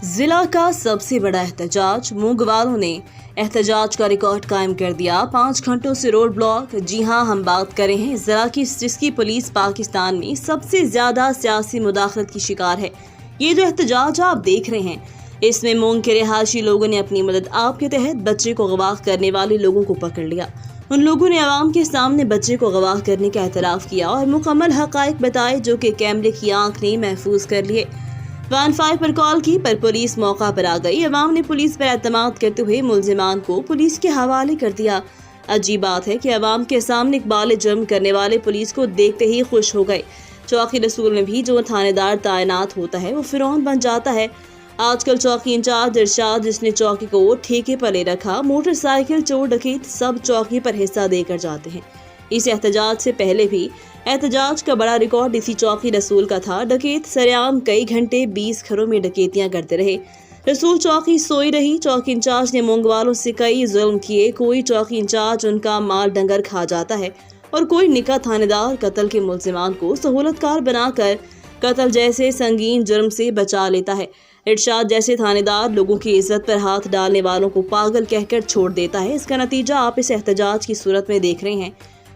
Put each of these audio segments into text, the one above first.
ضلع کا سب سے بڑا احتجاج، مونگ والوں نے احتجاج کا ریکارڈ قائم کر دیا۔ 5 گھنٹوں سے روڈ بلاک۔ جی ہاں، ہم بات کر رہے ہیں ضلع کی، جس کی پولیس پاکستان میں سب سے زیادہ سیاسی مداخلت کی شکار ہے۔ یہ جو احتجاج آپ دیکھ رہے ہیں، اس میں مونگ کے رہائشی لوگوں نے اپنی مدد آپ کے تحت بچے کو اغوا کرنے والے لوگوں کو پکڑ لیا۔ ان لوگوں نے عوام کے سامنے بچے کو اغوا کرنے کا اعتراف کیا اور مکمل حقائق بتائے، جو کہ کیمرے کی آنکھ نے محفوظ کر لیے۔ 15 پر کال کی پر پولیس موقع پر آ گئی۔ عوام نے پولیس پر اعتماد کرتے ہوئے ملزمان کو پولیس کے حوالے کر دیا۔ عجیب بات ہے کہ عوام کے سامنے اقبال جرم کرنے والے پولیس کو دیکھتے ہی خوش ہو گئے۔ چوکی رسول میں بھی جو تھانے دار تعینات ہوتا ہے وہ فرعون بن جاتا ہے۔ آج کل چوکی انچارج ارشاد، جس نے چوکی کو ٹھیکے پر لے رکھا، موٹر سائیکل چور ڈکیت سب چوکی پر حصہ دے کر جاتے ہیں۔ اس احتجاج سے پہلے بھی احتجاج کا بڑا ریکارڈ اسی چوکی رسول کا تھا۔ ڈکیت سریعام کئی گھنٹے 20 گھروں میں ڈکیتیاں کرتے رہے۔ رسول چوکی سوئی رہی۔ چوکی انچارج نے مونگ والوں سے کئی ظلم کیے۔ کوئی چوکی انچارج ان کا مال ڈنگر کھا جاتا ہے اور کوئی نکا تھانے دار قتل کے ملزمان کو سہولت کار بنا کر قتل جیسے سنگین جرم سے بچا لیتا ہے۔ ارشاد جیسے تھانے دار لوگوں کی عزت پر ہاتھ ڈالنے والوں کو پاگل کہہ کر چھوڑ دیتا ہے۔ اس کا نتیجہ آپ اس احتجاج کی صورت میں دیکھ رہے ہیں۔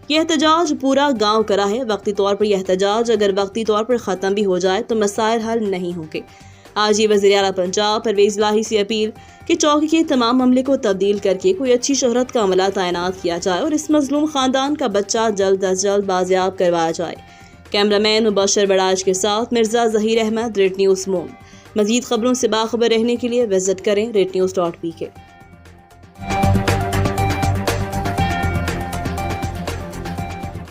یہ احتجاج پورا گاؤں کرا ہے۔ وقتی طور پر یہ احتجاج اگر وقتی طور پر ختم بھی ہو جائے تو مسائل حل نہیں ہوں گے۔ آج یہ وزیر اعلیٰ پنجاب پرویز الہی سے اپیل کہ چوکی کے تمام عملے کو تبدیل کر کے کوئی اچھی شہرت کا عملہ تعینات کیا جائے اور اس مظلوم خاندان کا بچہ جلد از جلد بازیاب کروایا جائے۔ کیمرامین مبشر بڑاج کے ساتھ مرزا ظہیر احمد، ریٹ نیوز مونگ۔ مزید خبروں سے باخبر رہنے کے لیے وزٹ کریں readnews.pk۔